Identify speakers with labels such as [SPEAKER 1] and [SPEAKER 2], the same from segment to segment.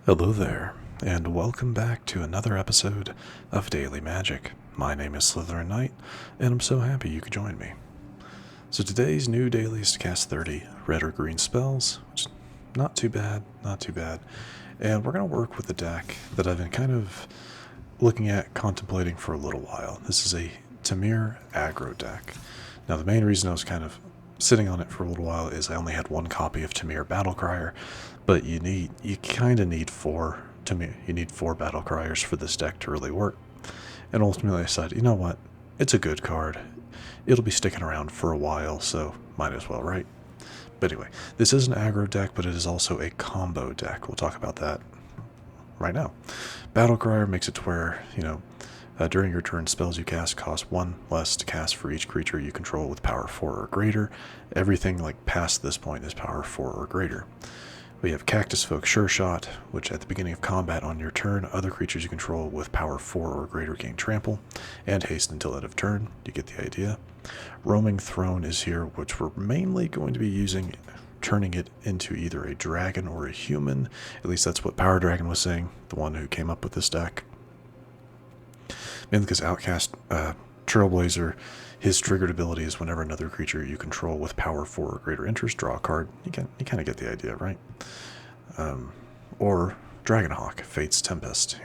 [SPEAKER 1] Hello there, and welcome back to another episode of Daily Magic. My name is SlytherinKnight, and I'm so happy you could join me. So today's new daily is to cast 30 red or green spells, which is not too bad. And we're going to work with the deck that I've been kind of looking at, contemplating for a little while. This is a Temur Aggro deck. Now the main reason I was kind of sitting on it for a little while is I only had one copy of Temur Battlecrier, but you kind of need four Battlecriers for this deck to really work. And ultimately I said, you know what, it's a good card. It'll be sticking around for a while, so might as well, right? But anyway, this is an aggro deck, but it is also a combo deck. We'll talk about that right now. Battlecrier makes it to where, during your turn, spells you cast cost 1 less to cast for each creature you control with power 4 or greater. Everything past this point is power 4 or greater. We have Cactusfolk Sureshot, which at the beginning of combat on your turn, other creatures you control with power 4 or greater gain trample, and haste until end of turn. You get the idea. Roaming Throne is here, which we're mainly going to be using, turning it into either a dragon or a human. At least that's what Power Dragon was saying, the one who came up with this deck. Mainly because Outcaster Trailblazer, his triggered ability is whenever another creature you control with power 4 or greater enters, draw a card. You kind of get the idea, right? Or Dragonhawk, Fate's Tempest.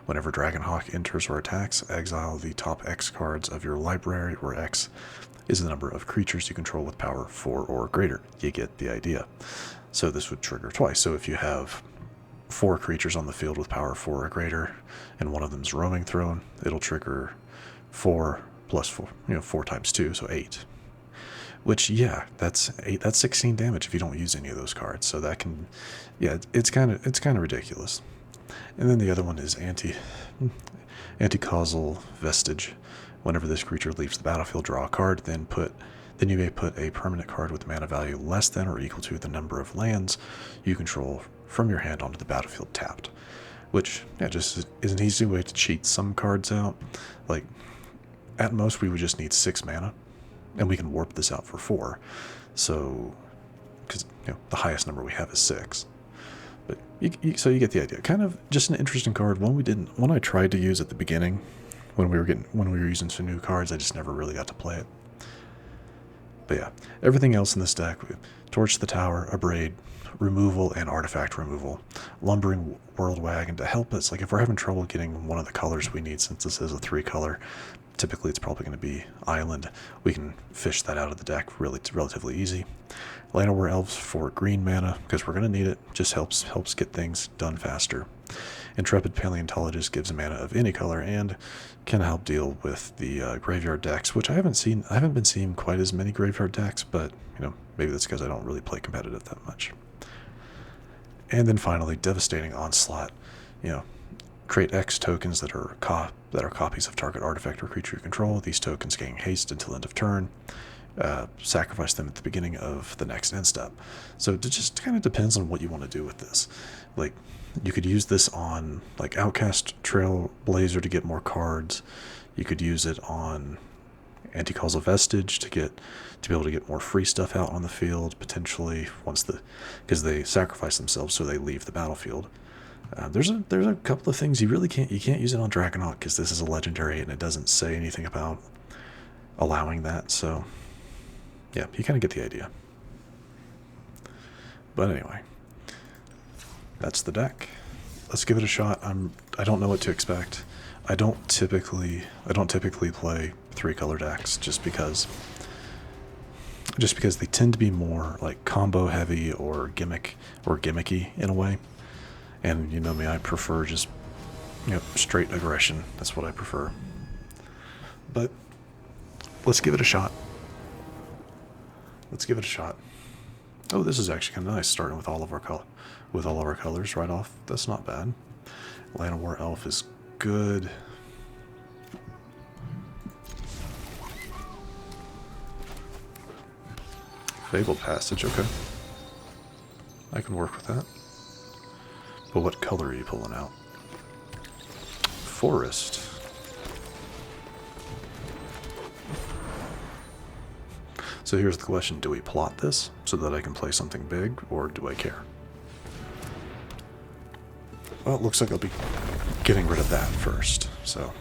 [SPEAKER 1] Whenever Dragonhawk enters or attacks, exile the top X cards of your library, where X is the number of creatures you control with power 4 or greater. You get the idea. So this would trigger twice. So if you have 4 creatures on the field with power 4 or greater, and one of them's Roaming Throne, it'll trigger 4 plus 4, 4 times 2, so 8. Which, yeah, that's 8. That's 16 damage if you don't use any of those cards. So that can, it's kind of ridiculous. And then the other one is Anticausal Vestige. Whenever this creature leaves the battlefield, draw a card. Then you may put a permanent card with mana value less than or equal to the number of lands you control from your hand onto the battlefield tapped. Which, just is an easy way to cheat some cards out. At most, we would just need 6 mana, and we can warp this out for 4. So, because the highest number we have is 6. But so you get the idea. Kind of just an interesting card. One I tried to use at the beginning, when we were using some new cards, I just never really got to play it. But yeah, everything else in this deck: Torch the Tower, Abrade, removal and artifact removal, Lumbering Worldwagon to help us. If we're having trouble getting one of the colors we need, since this is a 3-color, typically it's probably going to be Island, we can fish that out of the deck relatively easy. Llanowar Elves for green mana, because we're going to need it. Just helps get things done faster. Intrepid Paleontologist gives a mana of any color and can help deal with the graveyard decks, which I haven't been seeing quite as many graveyard decks, but maybe that's because I don't really play competitive that much. And then finally, Devastating Onslaught. Create X tokens that are copies of target artifact or creature you control. These tokens gain haste until end of turn. Sacrifice them at the beginning of the next end step. So it just kind of depends on what you want to do with this. You could use this on Outcaster Trailblazer to get more cards. You could use it on Anticausal Vestige to be able to get more free stuff out on the field, potentially, because they sacrifice themselves, so they leave the battlefield. There's a couple of things you can't use it on Dragonhawk, because this is a legendary and it doesn't say anything about allowing that. So yeah, you kind of get the idea. But anyway, that's the deck. Let's give it a shot. I don't know what to expect. I don't typically play 3-color decks just because they tend to be more combo heavy or gimmicky in a way. And you know me, I prefer just straight aggression. That's what I prefer. But let's give it a shot. Oh, this is actually kind of nice, starting with all of our colors right off. That's not bad. Llanowar Elf is good. Fabled Passage, okay. I can work with that. But what color are you pulling out? Forest. So here's the question: do we plot this so that I can play something big, or do I care? Well, it looks like I'll be getting rid of that first, so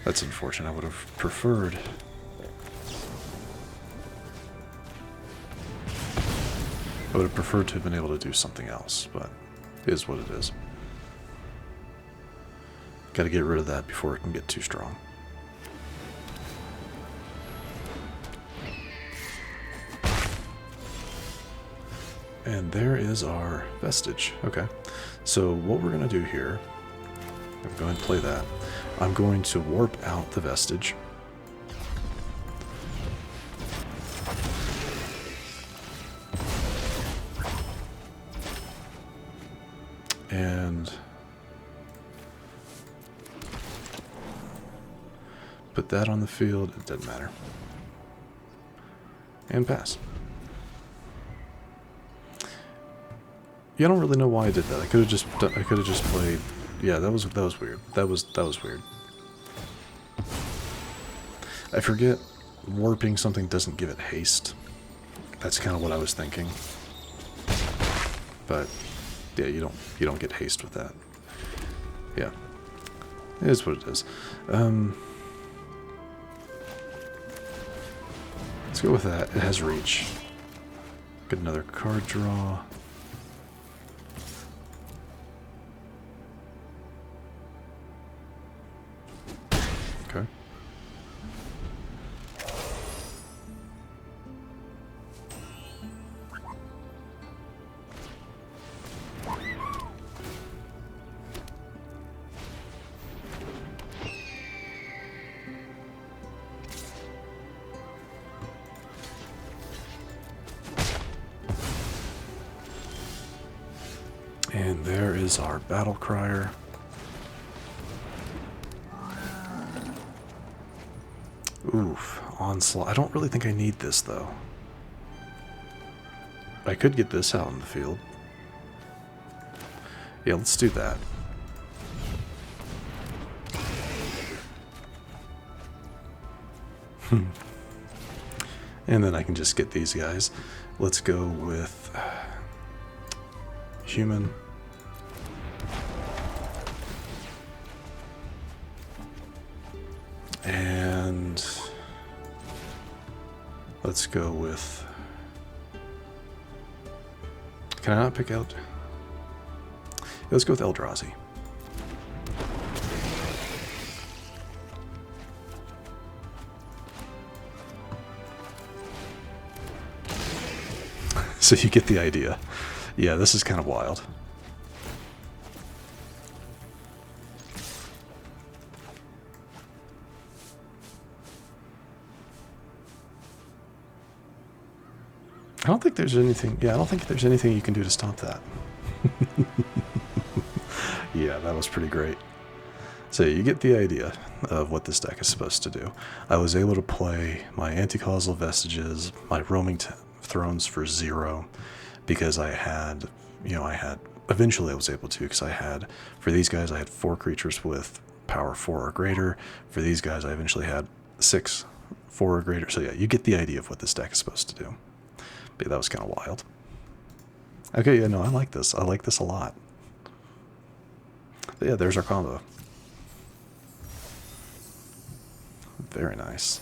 [SPEAKER 1] that's unfortunate. I would have preferred... I would have preferred to have been able to do something else, but it is what it is. Gotta get rid of that before it can get too strong. And there is our Vestige. Okay, so what we're going to do here, I'm going to play that. I'm going to warp out the Vestige. And put that on the field. It doesn't matter. And pass. Yeah, I don't really know why I did that. I could have just played. Yeah, that was weird. That was weird. I forget warping something doesn't give it haste. That's kind of what I was thinking. But yeah, you don't get haste with that. Yeah, it is what it is. Let's go with that. It has reach. Get another card draw. Okay. And there is our Battlecrier. Oof, Onslaught. I don't really think I need this, though. I could get this out in the field. Yeah, let's do that. And then I can just get these guys. Let's go with human. And let's go with... Can I not pick out? Let's go with Eldrazi. So you get the idea. Yeah, this is kind of wild. I don't think there's anything... Yeah, I don't think there's anything you can do to stop that. Yeah, that was pretty great. So you get the idea of what this deck is supposed to do. I was able to play my Anticausal Vestiges, my Roaming Thrones for 0, because I had, eventually I was able to, because I had, for these guys, I had 4 creatures with power 4 or greater. For these guys, I eventually had 6, 4 or greater. So yeah, you get the idea of what this deck is supposed to do. But yeah, that was kind of wild. Okay, yeah, no, I like this. I like this a lot. But yeah, there's our combo. Very nice.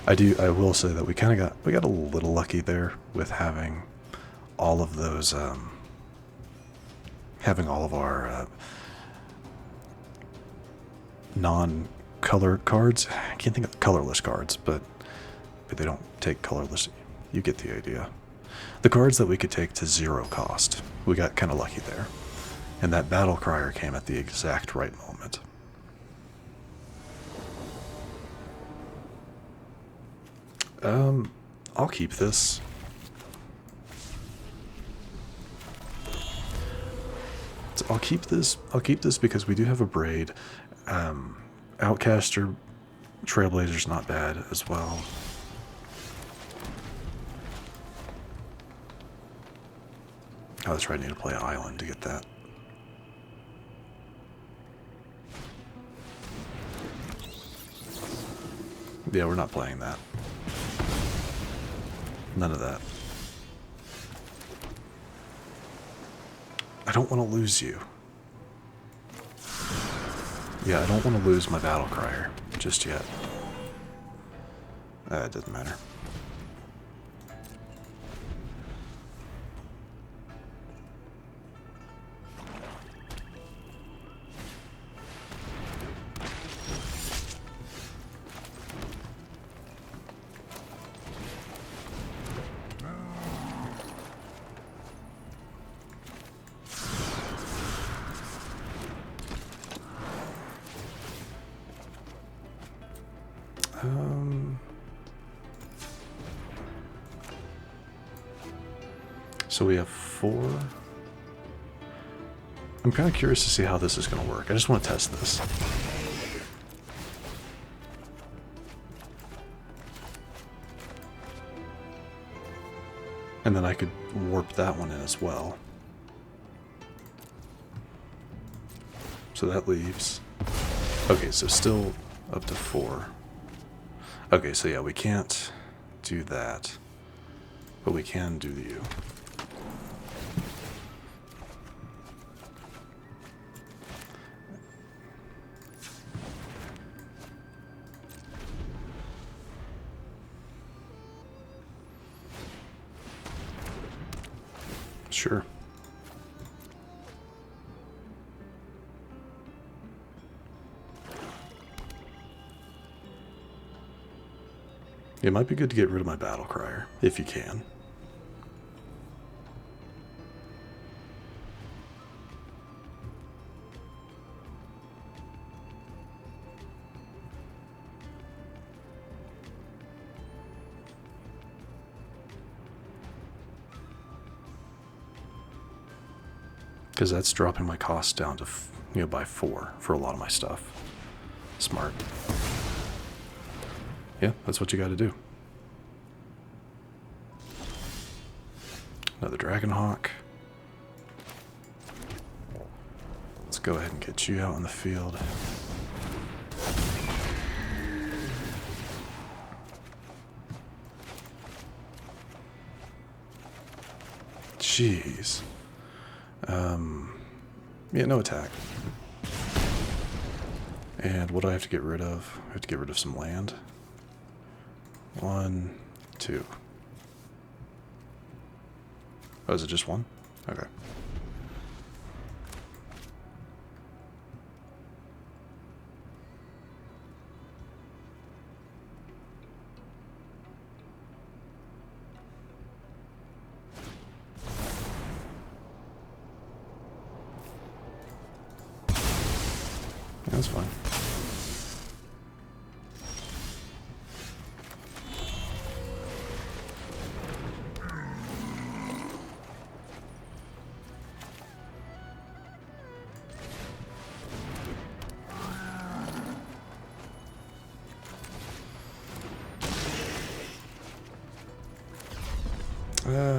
[SPEAKER 1] I will say that we got a little lucky there with having all of those, having all of our non-colored cards. I can't think of colorless cards, but they don't take colorless. You get the idea. The cards that we could take to 0 cost, we got kind of lucky there. And that Battlecrier came at the exact right moment. I'll keep this. So I'll keep this because we do have Abrade. Outcaster Trailblazer's not bad as well. Oh, that's right, I need to play Island to get that. Yeah, we're not playing that. None of that. I don't want to lose you. Yeah, I don't want to lose my Battlecrier just yet. It doesn't matter. So we have 4. I'm kind of curious to see how this is going to work. I just want to test this. And then I could warp that one in as well. So that leaves... Okay, so still up to 4. Okay, so yeah, we can't do that. But we can do the U. Sure. It might be good to get rid of my Battlecrier, if you can. Because that's dropping my cost down to, by 4 for a lot of my stuff. Smart. Yeah, that's what you got to do. Another Dragonhawk. Let's go ahead and get you out in the field. Jeez. Yeah, no attack. And what do I have to get rid of? I have to get rid of some land. 1, 2. Oh, is it just 1? Okay. That's fine.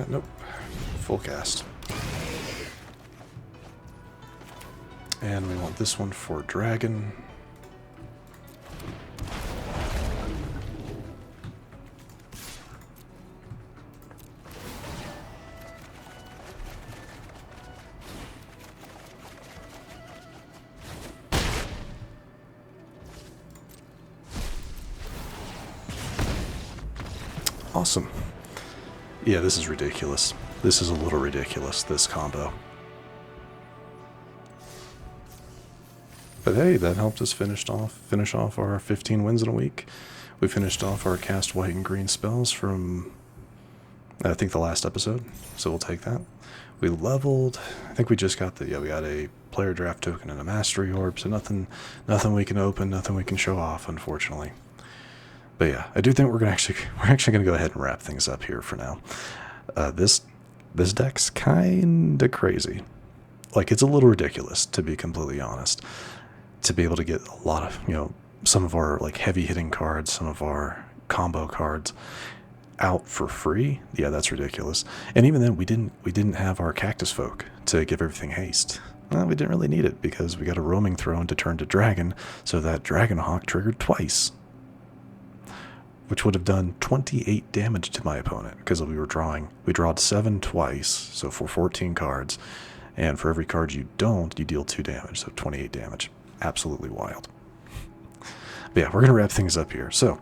[SPEAKER 1] Nope. Full cast. And we want this one for dragon. Awesome. Yeah, this is ridiculous. This is a little ridiculous, this combo. But hey, that helped us finish off our 15 wins in a week. We finished off our cast white and green spells from, I think, the last episode, so we'll take that. We leveled, I think we just got we got a player draft token and a mastery orb, so nothing we can open, nothing we can show off, unfortunately. But yeah, I do think we're actually gonna go ahead and wrap things up here for now. This deck's kinda crazy. Like, it's a little ridiculous, to be completely honest. To be able to get a lot of, some of our like heavy hitting cards, some of our combo cards out for free. Yeah, that's ridiculous. And even then, we didn't have our Cactusfolk to give everything haste. Well, we didn't really need it because we got a roaming throne to turn to dragon, so that Dragonhawk triggered twice, which would have done 28 damage to my opponent because we drawed 7 twice, so for 14 cards, And for every card you don't, you deal 2 damage, so 28 damage. Absolutely wild. But yeah, we're going to wrap things up here. So,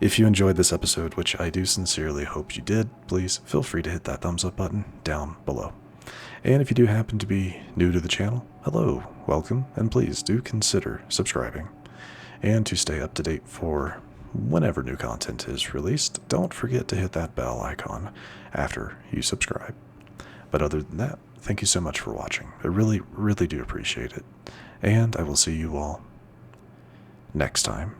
[SPEAKER 1] if you enjoyed this episode, which I do sincerely hope you did, please feel free to hit that thumbs up button down below. And if you do happen to be new to the channel, hello, welcome, and please do consider subscribing. And to stay up to date for whenever new content is released, don't forget to hit that bell icon after you subscribe. But other than that, thank you so much for watching. I really, really do appreciate it. And I will see you all next time.